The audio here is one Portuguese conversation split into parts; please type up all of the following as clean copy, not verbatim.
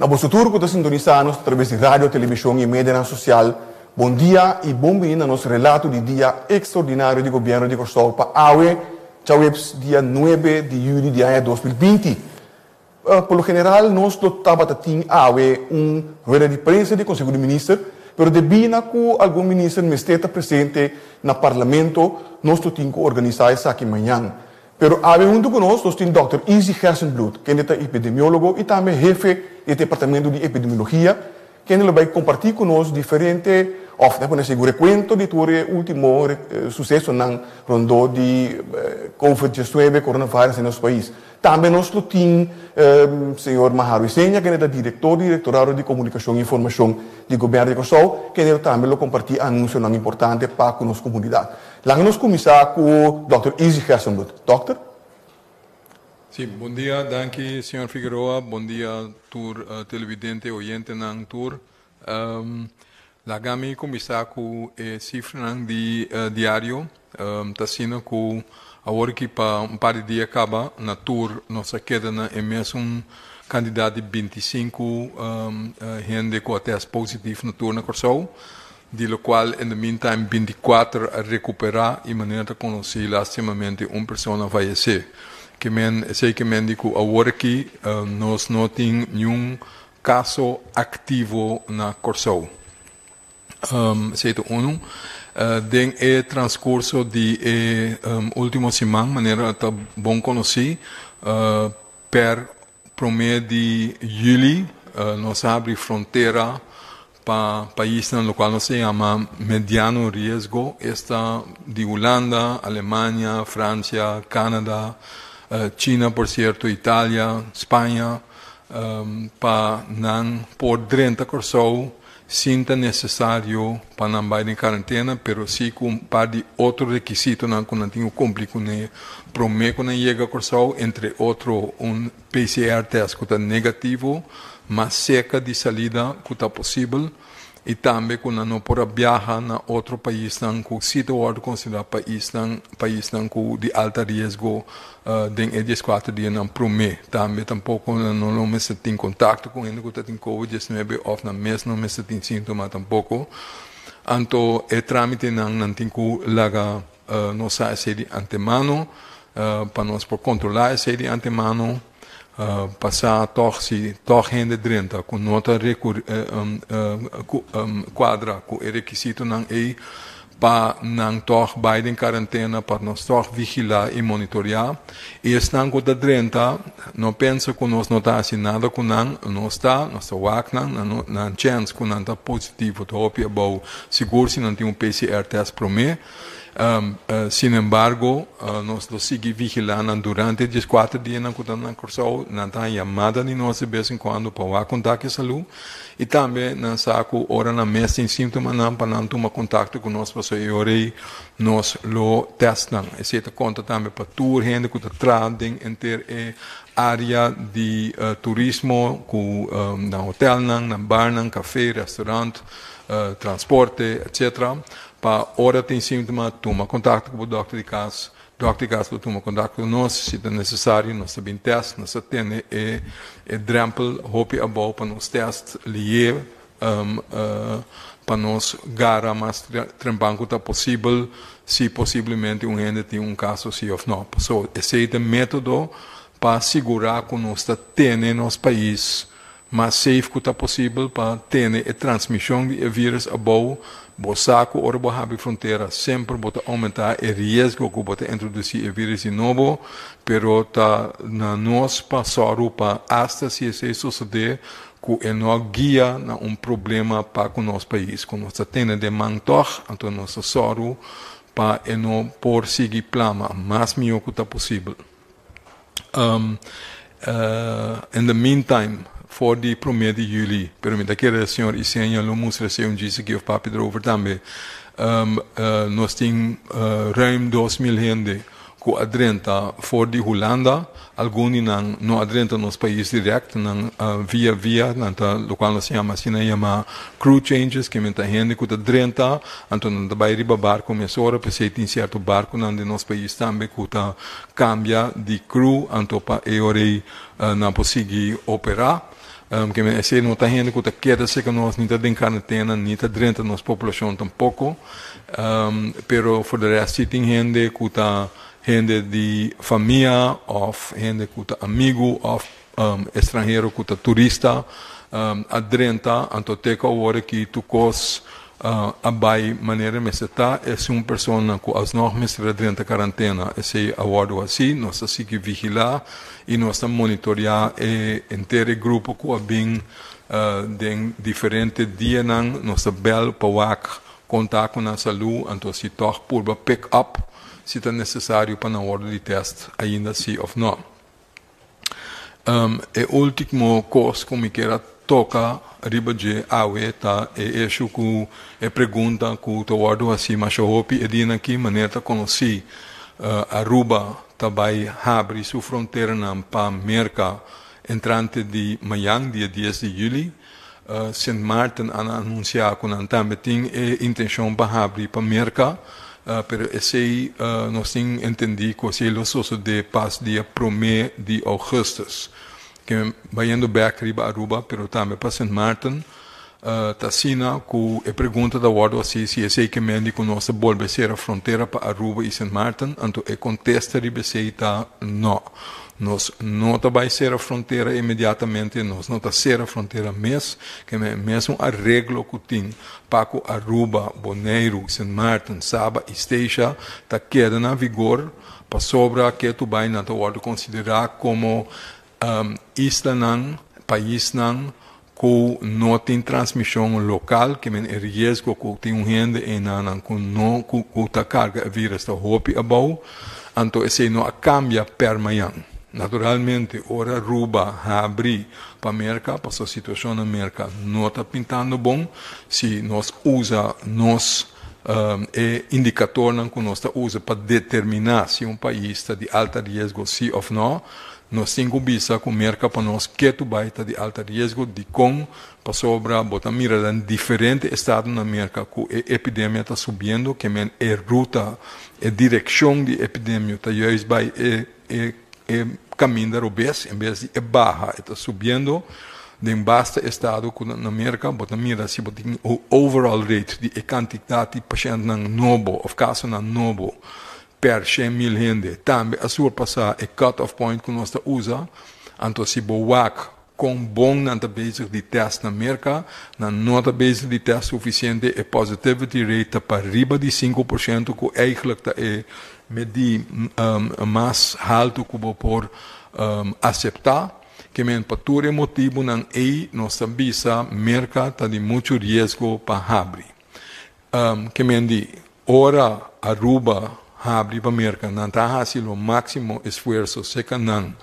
Na vosso turco da sintonizanos através de rádio, televisão e mídia social. Bom dia e bem-vindo ao nosso relato de dia extraordinário do governo de Costa para AUE, dia 9 de julho de 2020. Por lo general, nós estamos tendo AUE rueda de prensa do Conselho de Ministros, mas devido a que algum ministro não esteja presente no Parlamento, nós temos que organizar isso aqui amanhã. Pero junto conosco, nós temos o Dr. Izzy Gersenblut, que é epidemiólogo e também chefe do Departamento de Epidemiologia, que ele vai compartilhar conosco diferentes, recuento de todo o último sucesso na ronda de Covid-19, coronavírus em nosso país. Também nós temos o senhor Maharu Isenha, que é o diretor do Diretorado de Comunicação e Informação do Governo de Kosovo, que ele também compartilha anúncios importantes para a nossa comunidade. Lá nós começamos com o Dr. Izzy Gersenblut. Doctor? Sim, bom dia, danke, senhor Figueroa. Bom dia, tour televidente, oyente ng tour. Lagami começar com cifra de diário, tá sendo com a hora que para par de dia acaba na tour nossa queda na mesmo candidato de 25 gente com teste positivo na tour na Kosovo, de lo qual in the meantime 24 a recuperar e maneira de conhecer lastimamente uma pessoa falecer. Que men sei que men digo agora que nós não tem nenhum caso ativo na Kosovo. Seito uno, den transcurso de última semana, maneira tá bom conhecer, per promedio de julho, nós abre fronteira para país no qual se chama mediano risco, está de Holanda, Alemanha, França, Canadá, China, por cierto, Itália, Espanha, para não por 30 Kosovo, sinta necessário para não ir em quarentena, pero sim com um par de outros requisitos que não tenho cumprido com prometo que não chega a Kosovo, entre outros PCR test que está negativo, mas seca de salida que está possível, e também que não pode viajar na outro país que se pode considerar país de alto risco em 14 dias não promete. Também tampouco não me se tem contato com ele que está em Covid-19 ou na mesma não se tem sintoma tampouco. Então, o trâmite não tem que lagar nossa série de antemano para nós por controlar a série de antemano. Passar torce gente dentro com nota quadra com o requisito não é para não tor baile em quarentena para nós tor vigilar e monitorear e estão com da dentro não pensa que nós não está assim nada com não está wak não chance que não está positivo to hope about seguro se não tem PCR test promê. Sin embargo, nós seguimos vigilando durante os 4 dias na Kosovo, na chamada de nós de vez em quando para contato de saúde e também na saco hora na mesa em sintomas para não tomar contato com nós para aí nós lo testam. Esse conta também para tour gente que está em área de turismo, na hotel, na bar, na café, restaurante, transporte, etc. Para hora tem síntoma, toma contato com o doctor de casa toma contato com nós, se é necessário, nós sabemos teste, nós temos drempel, hope above para nos teste, lier, para nos gara mais trempanco tá possível, se possivelmente gente tem caso sim ou não. So, esse é o método para assegurar que nós temos no nosso país mais safe que está possível para ter a transmissão de vírus above. Bosaco ou a fronteira sempre bota aumentar o risco que bota introduzir o vírus de novo, pero tá na nós passar para hasta se isso suceder que não guia na problema para o nosso país, que nós temos de manter então nosso soro para não por seguir plama mais melhor que está possível. In the meantime, voor die 1 de juli. Pero me daquele o senhor Isenha lo moest receber disse que o papo erover também. Nós temos ruim 2.000 gente que adrenta voor de Holanda, alguns não adrenta nos países direto, via, no qual se chama crew changes, que muita gente que adrenta, então não vai riba barco, mas ora pensei tem certo barco de nos países também que cambia de crew, então para não conseguir operar. que esse não está gente que está queda-se que nós não está em quarentena, nem está dentro da nossa população tampouco, pero for the rest tem gente que está gente de família, ou gente que está amigo, ou estrangeiro que está turista, adrenta, antoteca hora que tu cos abai maneira me se tá é uma pessoa que as normas dentro da quarentena esse acordo assim nós temos que vigilar e nós temos monitorear inteiro grupo que bem de diferente dia nós bel para contar com a saúde então se toch por pick up se é necessário para na hora de teste ainda sim ou não o último coisa que me quero toca riba de awe tá isso que é pergunta que o tawado assim mas eu hope é dina aqui maneira conheci Aruba também abre sua fronteira na pa América entrante de Miami dia 10 de julho Saint Martin anunciar que não também tem intenção para abrir para América pero esse nós tem entendi que esse lososo de paz dia 1 de agosto que vai indo back riba Aruba, pero também para Saint Martin, Tassina, que é pergunta da ordem assim, se é que me indica que nós volve ser a fronteira para Aruba e Saint Martin, então é contesta riba se está não. Nós não vai ser a fronteira imediatamente, nós não está ser a fronteira mesmo, que é mesmo arreglo que tem para que Aruba, Bonaire, Saint Martin, Saba e Stacia, está queda na vigor, para sobra que tu vai na tua ordem considerar como isla nang, país nang, que não tem transmissão local, que é risco que tem gente em nang, que não que carga a vírus está hopi abau, então esse não cambia permanente. Naturalmente, ora Aruba abrir para a América, para a situação na América não está pintando bom, se nós usa nós indicador que nós usa para determinar se um país está de alto risco, sim ou não. Nós temos que visar com a América para nós que tu vai estar de alto risco de como para sobra botar mira em diferentes estados na América que a epidemia está subindo, que é ruta, a direção de epidemia está justo vai caminhar obes, em vez de barra, está subindo de basta estado que na América botar mira se botar o overall rate de quantidade de pacientes novo, ou casos novo per 100.000 gente, também a surpassar o cut-off point que nós usa, então se boak com bom database de teste na América, na nota base de teste suficiente, a positivity rate para riba de 5%, que eigenlijk é medir mais alto que vou por aceitar, que men por todo motivo não é nós sabemos a América está de muito risco para abrir. Que men de ora Aruba abrir para a América, não está fazendo o máximo esforço, se que não,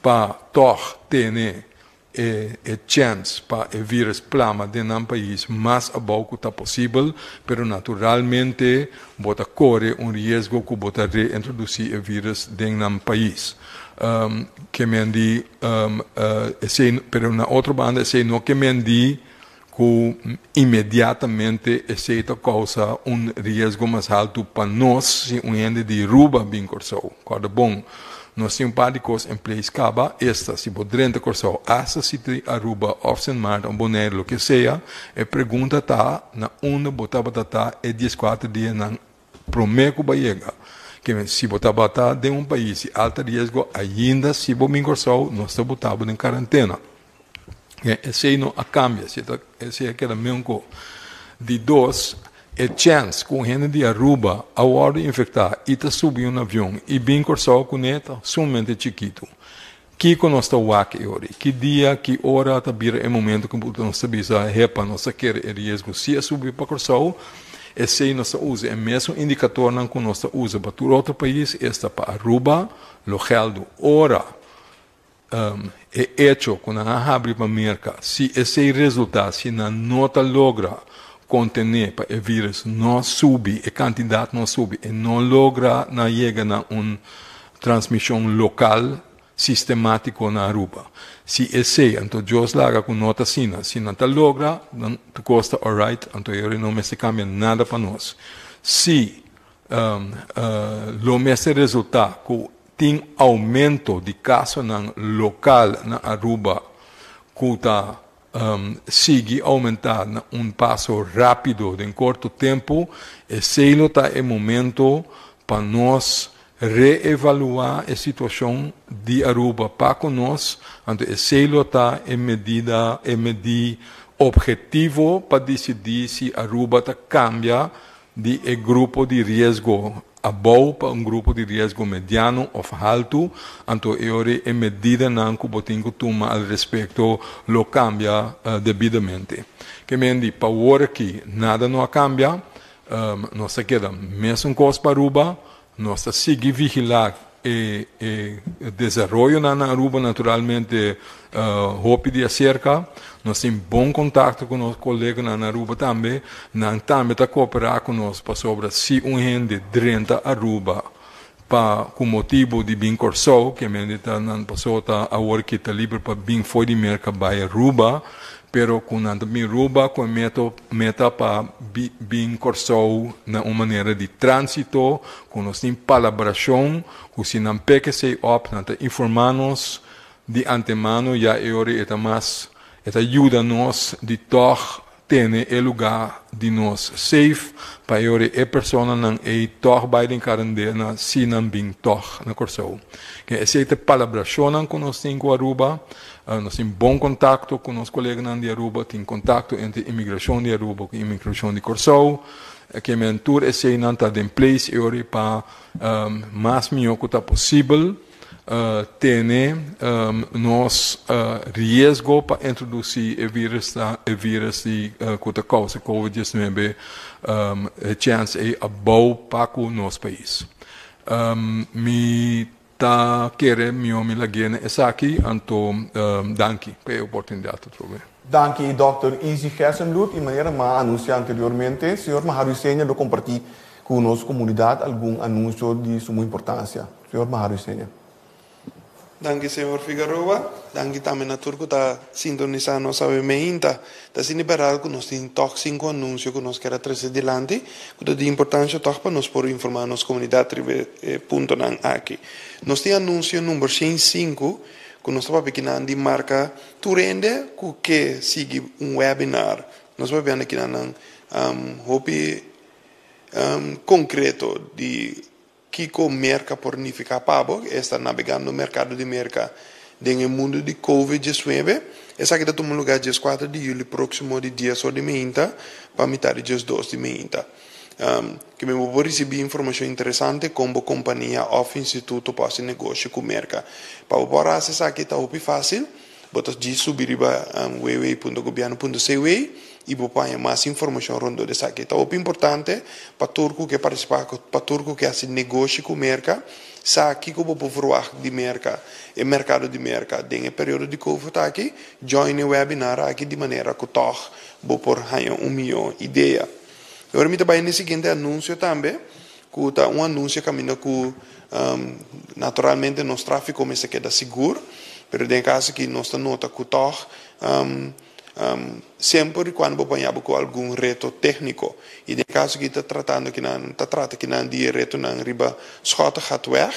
para toch ter chance para o vírus plama dentro do país mais abaixo que está possível, pero naturalmente bota corre risco que bota reintroduzir o vírus dentro do país. Que me andi, pero na outra banda, esse não que me andi que imediatamente essa causa risco mais alto para nós, se gente de Aruba bem corsou. Quando bom, nós temos um par de coisas em place, acaba esta, se podrente corsou, essa se tem Aruba, ou Saint Martin, Bonaire, o que seja, a pergunta está, na onde botava tá, é 14 dias, na prometo que vai chegar. Que se botava tá, de um país de alto risco, ainda se bem corsou, nós estamos botando em quarentena. Esse não cambia, esse é aquela mesma coisa. De dois, a chance com gente de Aruba a hora de infectar e está subindo um avião e bem corsou com neta, sumamente chiquito. Que que nós estamos aqui hoje? Que dia, que hora está vir o momento que nós sabemos a repa, nós quer o risco se subir para corsou, esse nós usa, é mesmo indicador que nós usa para todo outro país, está para Aruba, lo geldo, ora, é hecho quando a abre para a América, se esse resultado, se não logra contener para o vírus, não sube, a quantidade não sube, e não logra, não chega a uma transmissão local sistemática na Aruba. Se esse, então, Deus larga com nota sina, se não logra, não custa alright, então eu não me se cambia nada para nós. Se o mesmo resultado, tem aumento de casos local na Aruba, que sigue aumentando passo rápido em curto tempo, esse é o momento para nós reevaluar a situação de Aruba para conosco. Então, esse está em medida objetivo para decidir se Aruba cambia de grupo de risco abaixo para grupo de risco mediano ou alto. Então, em medida que botinho toma al respeito, lo cambia devidamente. Que mendi para agora que nada não cambia, nós queda mesmo coisa para Aruba, nós seguimos vigilar o desenvolvimento na Aruba naturalmente hope de acerca. Nós temos bom contato com nossos colegas na Aruba também. Nós também está cooperar conosco para sobre se gente de 30 Aruba com motivo de bem corso, que a gente não passou a hora que está livre para bem foi de mercado para Aruba, pero com a Aruba com meta para bem corso na uma maneira de trânsito, com nós temos colaboração, com se não peque se op, informar-nos de antemano já é hora de mais ajuda-nos de ter o lugar de nós safe para a pessoa não vai em quarentena se não bem na corso. Que essa colaboração com nós em Aruba, nós temos bom contato com os colegas de Aruba, tem contato entre a imigração de Aruba e a imigração de corso, que a mentor esse não está em place para mais melhor que possível. Tem nos risco para introduzir o vírus de que causa Covid-19 chance é abaixo para o nosso país. Me querer me lagene essa aqui, então danke pela oportunidade de trocar. Danke, Dr. Easy Gersenblut. E maneira mais anunciado anteriormente, senhor Maharusenha do compartilhar com a nossa comunidade algum anúncio de suma importância. Senhor Maharusenha. Danke, senhor Figueroa. Danke também a turco está sintonizando nossa meinta. Está se liberado que nós temos toch 5 anúncios que nós queremos trazer adiante. Que é de importância toch para nós por informar a nossa comunidade ponto aqui. Nós temos anúncio número 105 que nós estamos pequenando de marca Turende que sigue webinar. Nós vamos ver aqui na hopi concreto de Kiko merca pornifica pabo, está navegando no mercado de merca no mundo de Covid-19. Essa aqui está tomando lugar dia 4 de julho, próximo de dia só de meinta, para metade dia 2 de meinta. Que me vou receber informação interessante como companhia ou instituto para esse negócio com merca. Para o acessar aqui está muito fácil, botas de subir para www.gobiano.cw e vou pôr mais informação rondo dessa aqui. Então, é importante para turco que participar, para turco que faz negócio com merca, sabe que vou provar de merca, e mercado de merca, dentro do período de Covid aqui, join o webinar aqui de maneira que toh vou por milhão de ideia. Agora me também no seguinte anúncio também, que tá anúncio caminho que naturalmente nosso tráfego começa a quedar seguro, mas em caso que nós nota que toh sempre quando apanhamos com algum reto técnico e no caso que está tratando que não de reto não riba schota gaat weg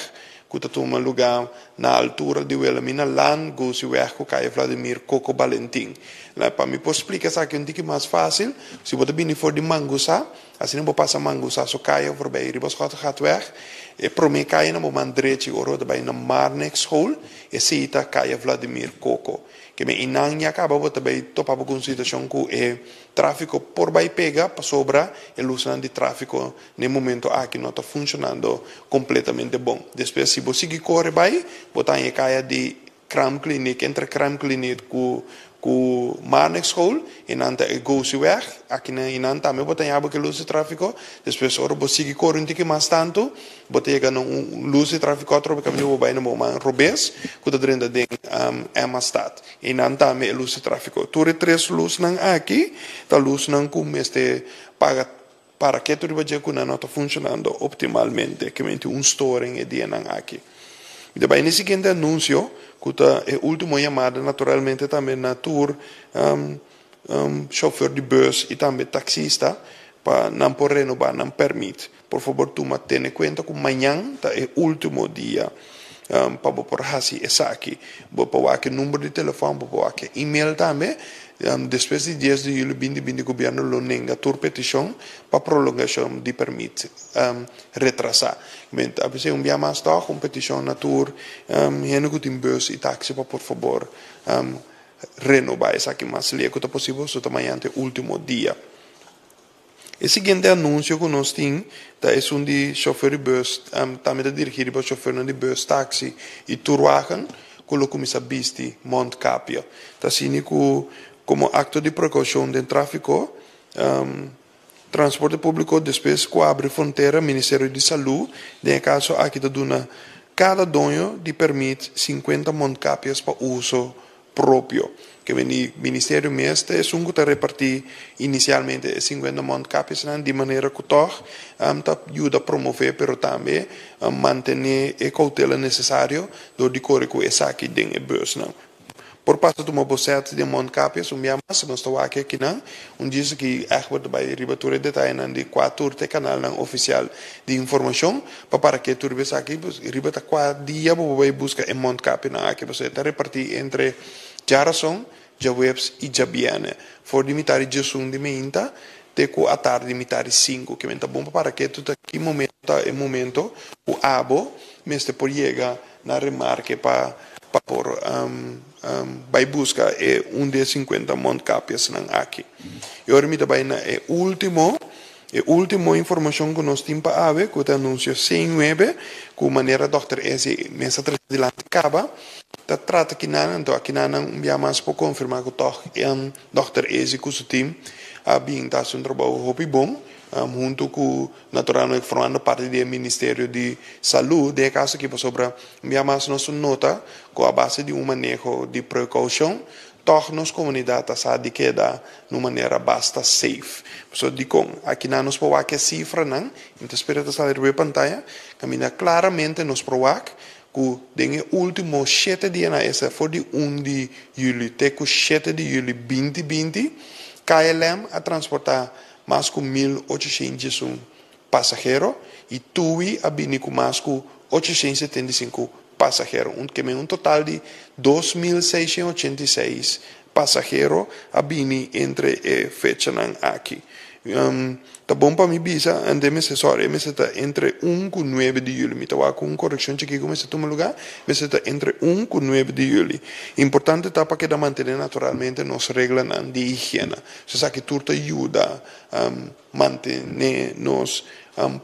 que está tomando lugar na altura de Wilhelmina Land goes weg com Caio Vladimir Coco Valentim lá para me explicar isso aqui um pouco mais fácil se você vir for de Mangusa assim não vou passar Mangusa so Caio voorbij riba schota gaat weg e para mim Caio não vou mandrechi oro daarbij na Marnex Hall e se está Caio Vladimir Coco que me inang acaba também topar com situação que é tráfego por vai pega para sobra e uso de tráfego no momento aqui não está funcionando completamente bom. Depois se você seguir corre vai botar em caia de crime clinic entre crime clinic com Marnex Hall e nanta goes weg aqui na inanta me botar em aba que uso tráfego depois ora você seguir corre um pouco mais tanto botar chega no uso tráfego outro porque me vai no momento robes que tá dentro de Emma-Stad e nanta me uso tráfego tudo três luz nang aqui tá luz nang como este paga para que tudo vai que não está funcionando optimalmente que mente storing e dia nang aqui e daí nesse seguinte anúncio que é o último chamada naturalmente também na tour chauffeur de bus e também taxista para não por renovar não permite por favor toma tenha conta que amanhã é o último dia para por hasi essa aqui. Vou pôr aqui número de telefone, vou pôr aqui e-mail também. Depois de 10 de julho, o governo lonenga tur petição para prolongação de permite retrasar. A pessoa dia mais tarde, uma petição na tur, heno que tem bus e táxi para por favor renovar essa aqui mais leco que possível, só amanhã até o último dia. O seguinte anúncio que nós temos é um de chofer de bus, também de dirigir para chofer de bus, táxi e turwagen, colocamos a bisti Montcapia. Tá assim que como acto de precaução do tráfico, transporte público depois que abre fronteira, Ministério de Saúde, em caso aqui da duna, cada dono de permite 50 Montcapias para uso próprio. Que o Ministério mesmo é um que repartir inicialmente 50 Montcapias de maneira que ajuda a promover, mas também manter a cautela necessária do decorrer com essa aqui dentro do bus. Por parte de uma bolsete de Montcapias, dia mais, nós estamos aqui, diz que Egbert vai ribatura detalhe de 4 canal oficial de informação, para que tu ribes aqui, ribata 4 dias, vai buscar em Montcapias, aqui você está repartir entre Jarason, Jawebs e Jabiane. For limitar Jesum de Meinta, teco a tarde limitar 5, que é bom para que tu aqui momento, o abo, mesmo por chegar na remarque para por vai buscar de 50 Montcapias aqui. E agora me também é última informação que nós temos para ver, que o anúncio 109, com maneira Dr. Eze mesa de lá acaba, trata que então aqui não é mais para confirmar que o Dr. Eze com o seu time está um trabalho muito bom, junto com naturalmente formando parte do Ministério de Saúde, de caso que sobre mais nossa nota com a base de manejo de precaução, torna a comunidade a de queda de maneira bastante safe. So digo, aqui nos provar que cifra não, então espera de sair na pantalla, camina claramente nos provar que den último 7 dias na essa foi de 1 de julho, até que 7 de julho 2020, KLM a transportar mais que 1.800 passageiros e TUI a vir com mais que 875 passageiros, que é um total de 2.686 passageiros a vir entre fechas aqui. Tá bom para mim, bisa, andei assessor, está entre 1 e 9 de julho. Me estava com correção aqui como está no lugar, mas está entre 1 e 9 de julho. Importante tá para que da manter naturalmente nos regras de higiene. Você sabe que tudo ajuda a manter nos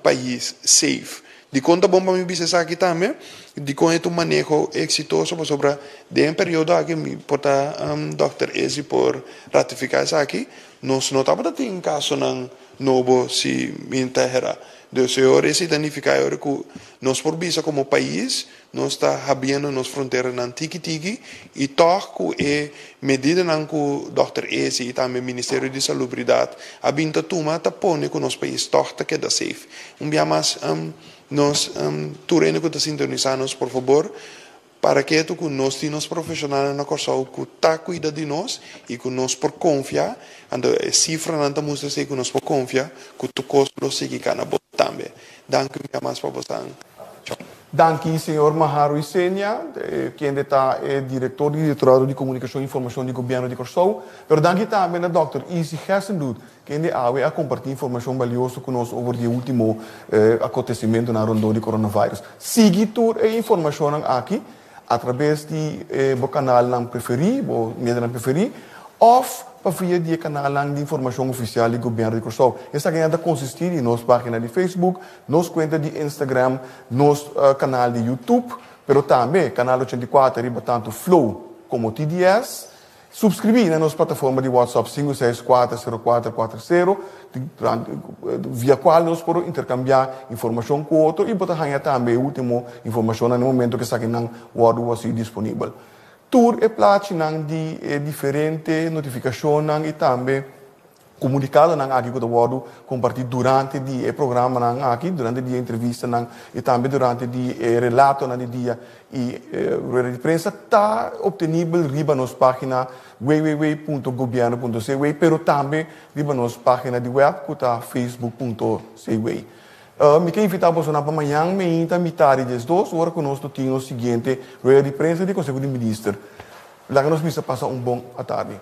país safe. De conta bom para mim, bisa aqui também, de com um manejo exitoso sobre de período aqui me porta Dr. Eze por ratificar isso aqui. Nós notamos que tem caso não novo se interra de senhores identificar que nós por visa como país nós está abrindo nas fronteiras na tiki e toco é medida não que o Dr. Eze e também o Ministério de Salubridade a binta tuma tá pone que nosso país torta que da safe dia mais nós tureno que tá sintonizados por favor para que tu que nós temos profissionais na corção que tá cuida de nós e que nós por confiar ando cifra não tá mostra que nós por confiar que tu costo sigue cana bom também. Danke mais para você. Danke, senhor Maharu Isenia, quem está é diretor do Diretorado de Comunicação e Informação do Governo de Corsou. Mas danke também a Dr. Eze Gersendoet, quem a compartilhar informação valiosa conosco sobre o último acontecimento na rondô de coronavírus. Siga toda a informação aqui, através do canal preferido, mídia preferido, ou via do canal de informação oficial do governo de Corsou. Essa ganhada consiste em nossa página de Facebook, nossa conta de Instagram, nosso canal de YouTube, mas também canal 84, tanto Flow como TDS. Subscrever na nossa plataforma de WhatsApp 5640440, via qual nós podemos intercambiar informação com outro e botar também a última informação no momento que está aqui no Word assim disponível. Tur é plate de diferentes notificações e também comunicado aqui com o Word compartilhado durante o programa aqui, durante a entrevista e também durante o relato do dia e a imprensa está obtenível riba nossa página www.governo.cw, pero também riba nossa página de web que está facebook.cw. Me quero invitar você para amanhã, metade das 2 horas conosco tem o seguinte, rueda de prensa do Conselho de Ministros. Lá que nós precisamos passar bom tarde.